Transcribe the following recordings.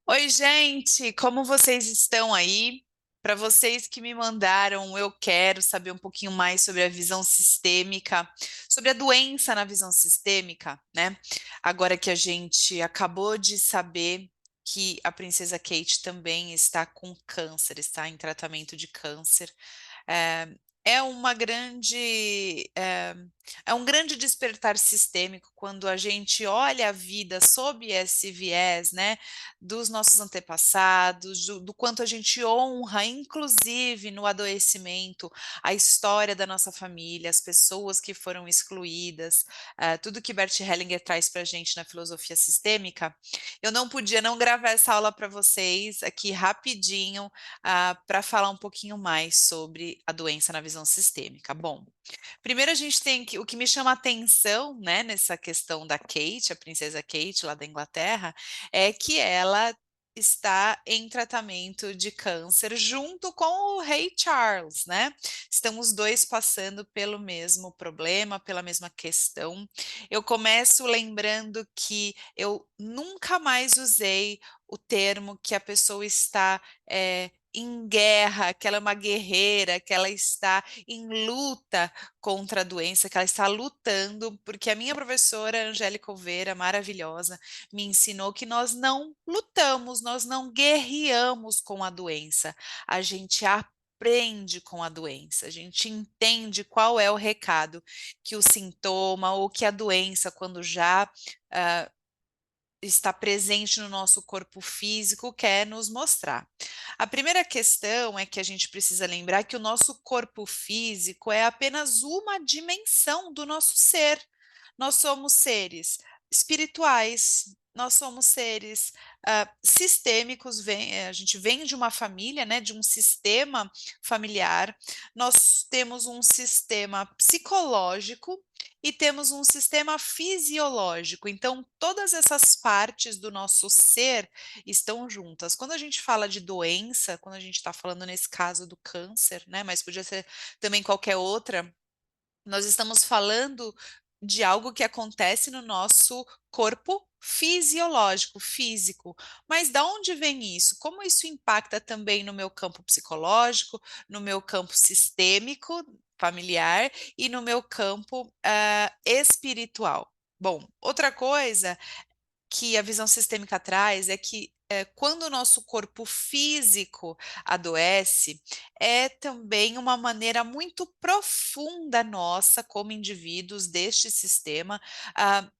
Oi, gente, como vocês estão aí? Para vocês que me mandaram, eu quero saber um pouquinho mais sobre a visão sistêmica, sobre a doença na visão sistêmica, né? Agora que a gente acabou de saber que a princesa Kate também está com câncer, está em tratamento de câncer. É, é uma grande, é um grande despertar sistêmico quando a gente olha a vida sob esse viés, né, dos nossos antepassados, do quanto a gente honra, inclusive no adoecimento, a história da nossa família, as pessoas que foram excluídas, tudo que Bert Hellinger traz para a gente na filosofia sistêmica. Eu não podia não gravar essa aula para vocês aqui rapidinho, para falar um pouquinho mais sobre a doença na visão sistêmica. Bom, primeiro a gente tem que, o que me chama a atenção, né, nessa questão da Kate, a princesa Kate lá da Inglaterra, é que ela está em tratamento de câncer junto com o rei Charles, né? Estão os dois passando pelo mesmo problema, pela mesma questão. Eu começo lembrando que eu nunca mais usei o termo que a pessoa está em guerra, que ela é uma guerreira, que ela está em luta contra a doença, que ela está lutando, porque a minha professora Angélica Oveira, maravilhosa, me ensinou que nós não lutamos, nós não guerreamos com a doença, a gente aprende com a doença, a gente entende qual é o recado que o sintoma ou que a doença, quando já ah, está presente no nosso corpo físico, quer nos mostrar. A primeira questão é que a gente precisa lembrar que o nosso corpo físico é apenas uma dimensão do nosso ser. Nós somos seres espirituais, nós somos seres sistêmicos, a gente vem de uma família, né, de um sistema familiar, nós temos um sistema psicológico e temos um sistema fisiológico. Então, todas essas partes do nosso ser estão juntas. Quando a gente fala de doença, quando a gente está falando nesse caso do câncer, né, mas podia ser também qualquer outra, nós estamos falando de algo que acontece no nosso corpo fisiológico, físico. Mas da onde vem isso? Como isso impacta também no meu campo psicológico, no meu campo sistêmico, familiar e no meu campo espiritual? Bom, outra coisa que a visão sistêmica traz é que quando o nosso corpo físico adoece, é também uma maneira muito profunda nossa, como indivíduos deste sistema,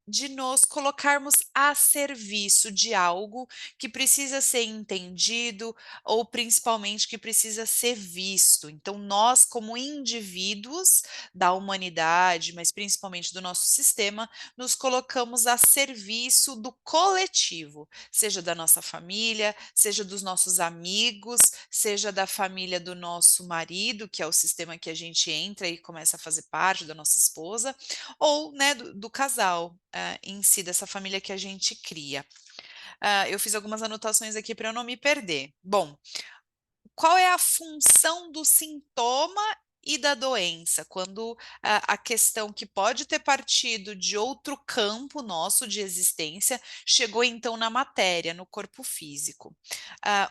de nos colocarmos a serviço de algo que precisa ser entendido ou principalmente que precisa ser visto. Então, nós, como indivíduos da humanidade, mas principalmente do nosso sistema, nos colocamos a serviço do coletivo, seja da nossa família, seja dos nossos amigos, seja da família do nosso marido, que é o sistema que a gente entra e começa a fazer parte da nossa esposa, ou né, do casal em si, dessa família que a gente cria. Eu fiz algumas anotações aqui para eu não me perder. Bom, qual é a função do sintoma e da doença, quando a questão que pode ter partido de outro campo nosso de existência chegou então na matéria, no corpo físico.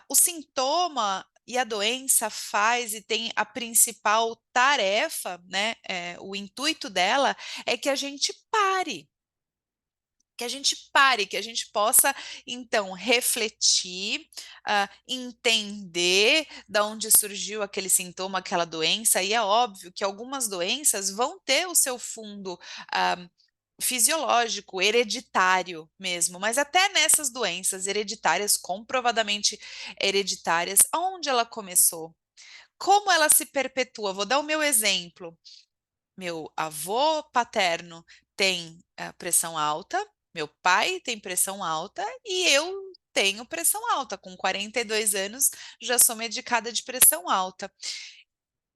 O sintoma e a doença faz e tem a principal tarefa, né? O intuito dela é que a gente pare, que a gente possa, então, refletir, entender de onde surgiu aquele sintoma, aquela doença, e é óbvio que algumas doenças vão ter o seu fundo, ah, fisiológico, hereditário mesmo, mas até nessas doenças hereditárias, comprovadamente hereditárias, onde ela começou? Como ela se perpetua? Vou dar o meu exemplo. Meu avô paterno tem pressão alta, meu pai tem pressão alta e eu tenho pressão alta. Com 42 anos, já sou medicada de pressão alta.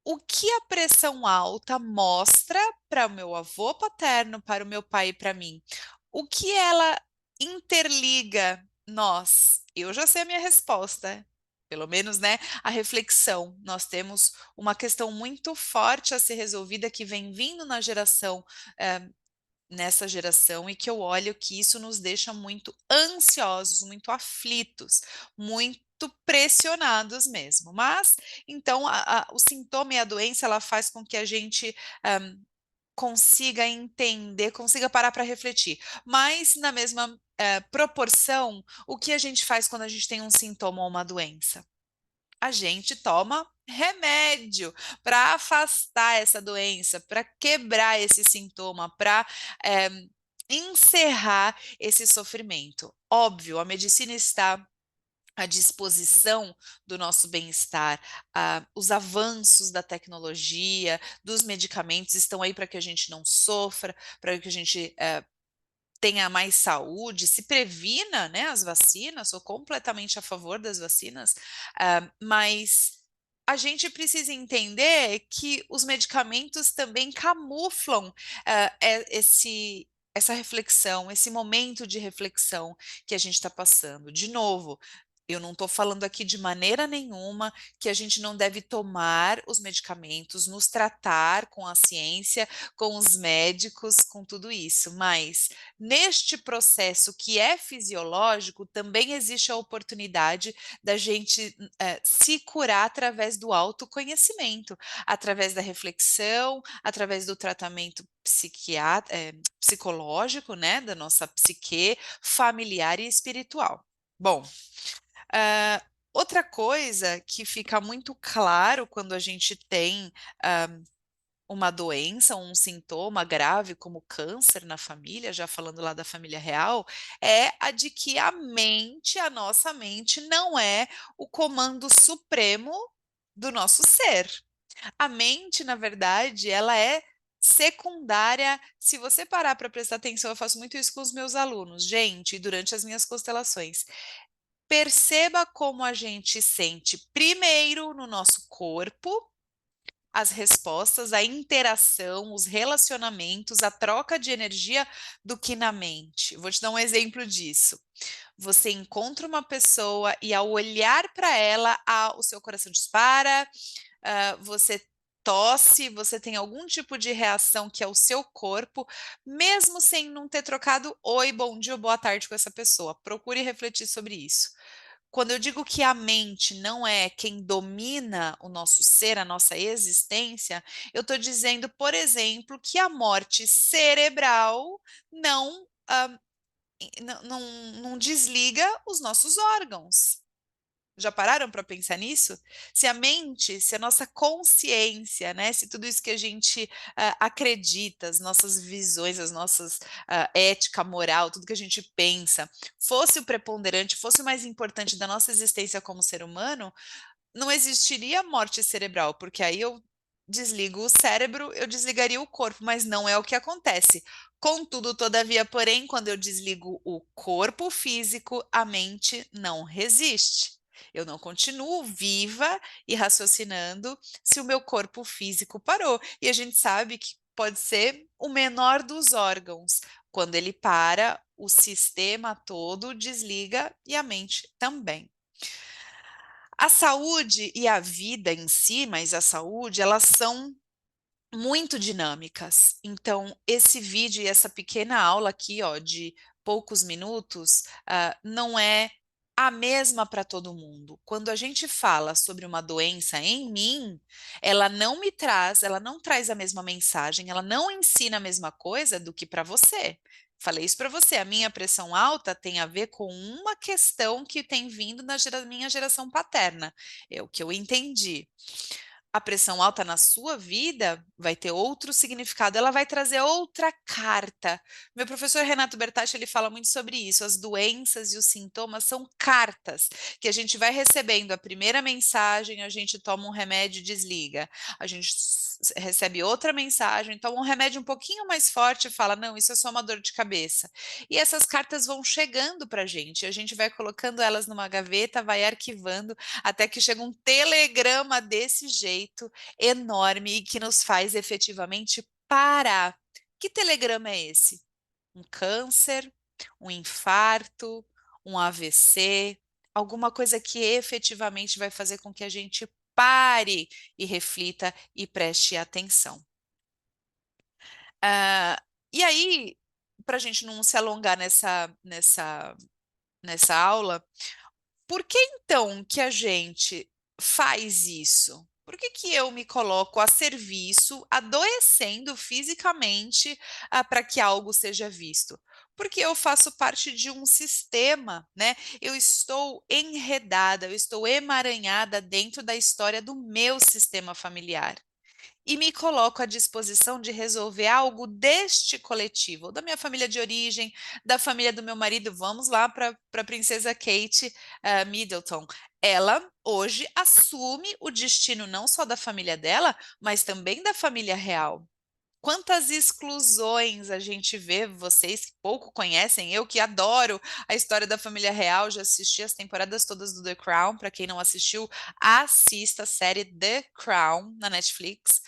O que a pressão alta mostra para o meu avô paterno, para o meu pai e para mim? O que ela interliga nós? Eu já sei a minha resposta. Pelo menos, né, a reflexão. Nós temos uma questão muito forte a ser resolvida que vem vindo na geração nessa geração e que eu olho que isso nos deixa muito ansiosos, muito aflitos, muito pressionados mesmo. Mas então o sintoma e a doença ela faz com que a gente consiga entender, consiga parar para refletir. Mas na mesma proporção, o que a gente faz quando a gente tem um sintoma ou uma doença? A gente toma remédio para afastar essa doença, para quebrar esse sintoma, para encerrar esse sofrimento. Óbvio, a medicina está à disposição do nosso bem-estar, os avanços da tecnologia, dos medicamentos estão aí para que a gente não sofra, para que a gente tenha mais saúde, se previna, né, as vacinas, sou completamente a favor das vacinas, mas a gente precisa entender que os medicamentos também camuflam essa reflexão, esse momento de reflexão que a gente está passando. De novo, eu não estou falando aqui de maneira nenhuma que a gente não deve tomar os medicamentos, nos tratar com a ciência, com os médicos, com tudo isso, mas neste processo que é fisiológico, também existe a oportunidade da gente se curar através do autoconhecimento, através da reflexão, através do tratamento psicológico, né, da nossa psique, familiar e espiritual. Bom, ah, outra coisa que fica muito claro quando a gente tem ah, uma doença, um sintoma grave como câncer na família, já falando lá da família real, é a de que a mente, a nossa mente, não é o comando supremo do nosso ser. A mente, na verdade, ela é secundária. Se você parar para prestar atenção, eu faço muito isso com os meus alunos, gente, durante as minhas constelações. Perceba como a gente sente primeiro no nosso corpo as respostas, a interação, os relacionamentos, a troca de energia do que na mente. Vou te dar um exemplo disso. Você encontra uma pessoa e ao olhar para ela, o seu coração dispara, você tosse, você tem algum tipo de reação que é o seu corpo, mesmo sem não ter trocado oi, bom dia ou boa tarde com essa pessoa. Procure refletir sobre isso. Quando eu digo que a mente não é quem domina o nosso ser, a nossa existência, eu estou dizendo, por exemplo, que a morte cerebral não, não desliga os nossos órgãos. Já pararam para pensar nisso? Se a mente, se a nossa consciência, né, se tudo isso que a gente acredita, as nossas visões, as nossas ética, moral, tudo que a gente pensa, fosse o preponderante, fosse o mais importante da nossa existência como ser humano, não existiria morte cerebral, porque aí eu desligo o cérebro, eu desligaria o corpo, mas não é o que acontece. Contudo, todavia, porém, quando eu desligo o corpo físico, a mente não resiste. Eu não continuo viva e raciocinando se o meu corpo físico parou. E a gente sabe que pode ser o menor dos órgãos. Quando ele para, o sistema todo desliga e a mente também. A saúde e a vida em si, mas a saúde, elas são muito dinâmicas. Então, esse vídeo e essa pequena aula aqui, ó, de poucos minutos, não é a mesma para todo mundo. Quando a gente fala sobre uma doença em mim, ela não traz a mesma mensagem, ela não ensina a mesma coisa do que para você. Falei isso para você, a minha pressão alta tem a ver com uma questão que tem vindo na minha geração paterna. É o que eu entendi. A pressão alta na sua vida vai ter outro significado, ela vai trazer outra carta. Meu professor Renato Bertacci, ele fala muito sobre isso, as doenças e os sintomas são cartas, que a gente vai recebendo a primeira mensagem, a gente toma um remédio e desliga. A gente recebe outra mensagem, toma um remédio um pouquinho mais forte e fala, não, isso é só uma dor de cabeça. E essas cartas vão chegando para a gente vai colocando elas numa gaveta, vai arquivando, até que chega um telegrama desse jeito, enorme, e que nos faz efetivamente parar. Que telegrama é esse? Um câncer, um infarto, um AVC, alguma coisa que efetivamente vai fazer com que a gente pare e reflita e preste atenção. E aí, para a gente não se alongar nessa aula, por que então que a gente faz isso? Por que que eu me coloco a serviço, adoecendo fisicamente, para que algo seja visto? Porque eu faço parte de um sistema, né? Eu estou enredada, eu estou emaranhada dentro da história do meu sistema familiar e me coloco à disposição de resolver algo deste coletivo, da minha família de origem, da família do meu marido. Vamos lá para a princesa Kate Middleton. Ela hoje assume o destino não só da família dela, mas também da família real. Quantas exclusões a gente vê, vocês que pouco conhecem, eu que adoro a história da família real, já assisti as temporadas todas do The Crown. Para quem não assistiu, assista a série The Crown na Netflix,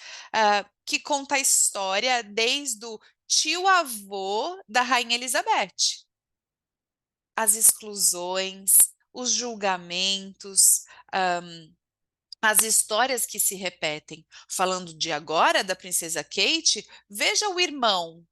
que conta a história desde o tio-avô da Rainha Elizabeth. As exclusões, os julgamentos, as histórias que se repetem. Falando de agora, da princesa Kate, veja o irmão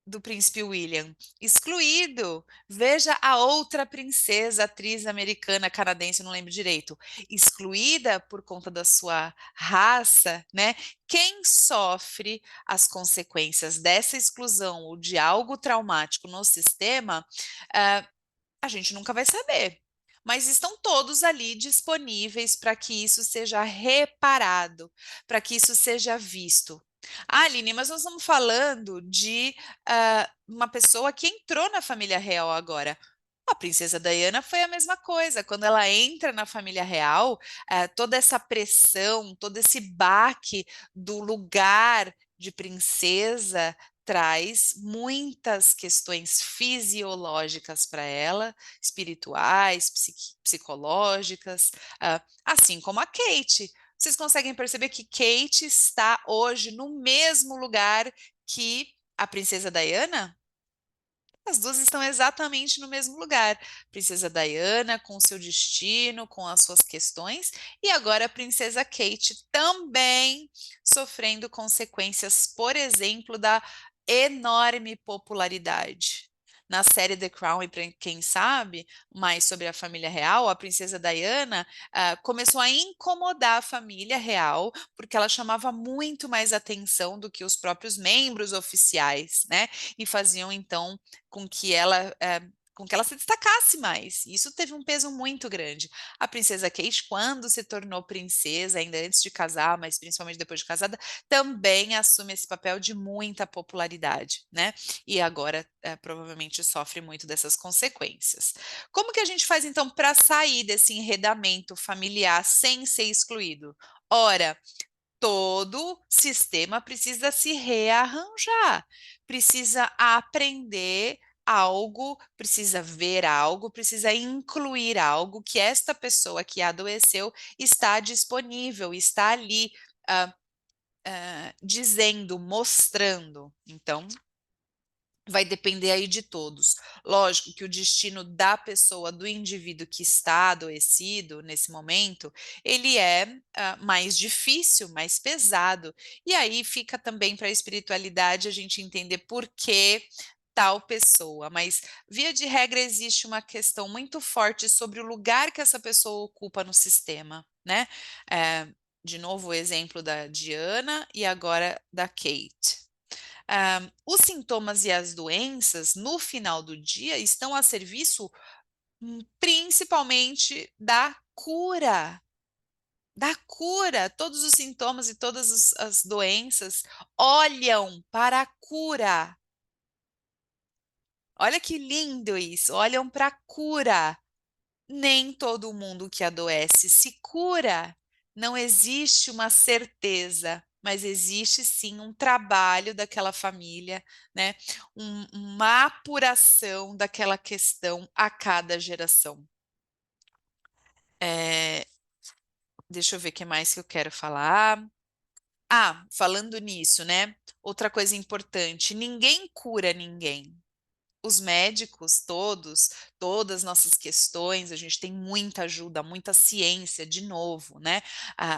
do príncipe William, excluído. Veja a outra princesa, atriz americana, canadense, não lembro direito, excluída por conta da sua raça, né? Quem sofre as consequências dessa exclusão ou de algo traumático no sistema, ah, a gente nunca vai saber. Mas estão todos ali disponíveis para que isso seja reparado, para que isso seja visto. Ah, Aline, mas nós estamos falando de uma pessoa que entrou na família real agora. A princesa Diana foi a mesma coisa. Quando ela entra na família real, toda essa pressão, todo esse baque do lugar de princesa traz muitas questões fisiológicas para ela, espirituais, psicológicas, assim como a Kate. Vocês conseguem perceber que Kate está hoje no mesmo lugar que a princesa Diana? As duas estão exatamente no mesmo lugar. Princesa Diana com seu destino, com as suas questões, e agora a Princesa Kate também sofrendo consequências, por exemplo, da enorme popularidade. Na série The Crown, e para quem sabe mais sobre a família real, a princesa Diana começou a incomodar a família real, porque ela chamava muito mais atenção do que os próprios membros oficiais, né? E faziam então com que ela se destacasse mais. Isso teve um peso muito grande. A princesa Kate, quando se tornou princesa, ainda antes de casar, mas principalmente depois de casada, também assume esse papel de muita popularidade, né? E agora provavelmente sofre muito dessas consequências. Como que a gente faz então para sair desse enredamento familiar sem ser excluído? Ora, todo sistema precisa se rearranjar, precisa aprender algo, precisa ver algo, precisa incluir algo que esta pessoa que adoeceu está disponível, está ali dizendo, mostrando. Então, vai depender aí de todos. Lógico que o destino da pessoa, do indivíduo que está adoecido nesse momento, ele é mais difícil, mais pesado. E aí fica também para a espiritualidade a gente entender por que tal pessoa. Mas, via de regra, existe uma questão muito forte sobre o lugar que essa pessoa ocupa no sistema, né? De novo, o exemplo da Diana e agora da Kate. Os sintomas e as doenças, no final do dia, estão a serviço principalmente da cura. Da cura. Todos os sintomas e todas as doenças olham para a cura. Olha que lindo isso, olham para a cura. Nem todo mundo que adoece se cura. Não existe uma certeza, mas existe sim um trabalho daquela família, né? Uma apuração daquela questão a cada geração. É, deixa eu ver o que mais que eu quero falar. Ah, falando nisso, né? Outra coisa importante: ninguém cura ninguém. os médicos todos, todas nossas questões, a gente tem muita ajuda, muita ciência, de novo, né?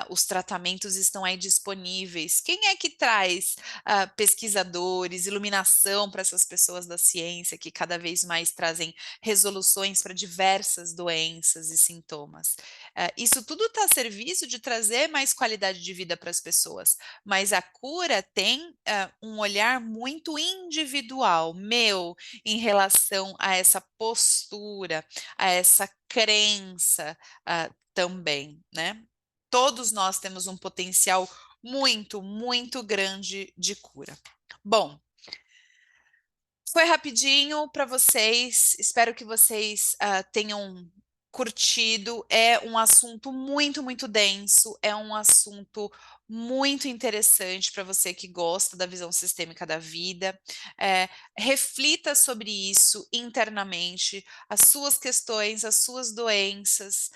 Os tratamentos estão aí disponíveis. Quem é que traz pesquisadores, iluminação para essas pessoas da ciência que cada vez mais trazem resoluções para diversas doenças e sintomas? Isso tudo está a serviço de trazer mais qualidade de vida para as pessoas, mas a cura tem um olhar muito individual, meu, em relação a essa postura, a essa crença também, né? Todos nós temos um potencial muito, muito grande de cura. Bom, foi rapidinho para vocês, espero que vocês tenham curtido. É um assunto muito, muito denso, é um assunto muito interessante para você que gosta da visão sistêmica da vida. É, reflita sobre isso internamente, as suas questões, as suas doenças.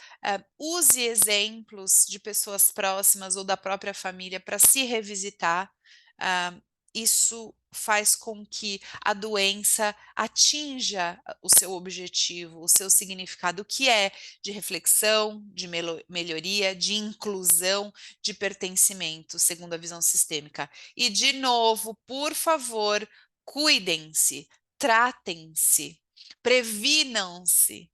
Use exemplos de pessoas próximas ou da própria família para se revisitar. Ah, isso faz com que a doença atinja o seu objetivo, o seu significado, que é de reflexão, de melhoria, de inclusão, de pertencimento, segundo a visão sistêmica. E, de novo, por favor, cuidem-se, tratem-se, previnam-se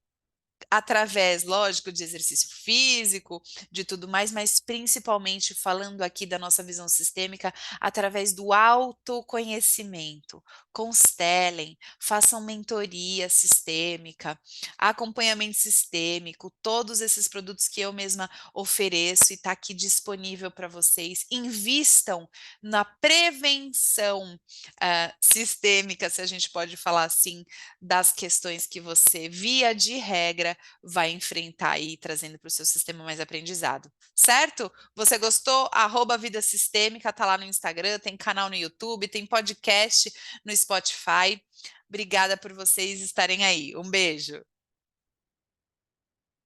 através, lógico, de exercício físico, de tudo mais, mas principalmente falando aqui da nossa visão sistêmica, através do autoconhecimento. Constelem, façam mentoria sistêmica, acompanhamento sistêmico, todos esses produtos que eu mesma ofereço e está aqui disponível para vocês. Invistam na prevenção sistêmica, se a gente pode falar assim, das questões que você, via de regra, vai enfrentar aí, trazendo para o seu sistema mais aprendizado, certo? Você gostou? @Vida Sistêmica, tá lá no Instagram, tem canal no YouTube, tem podcast no Spotify. Obrigada por vocês estarem aí. Um beijo.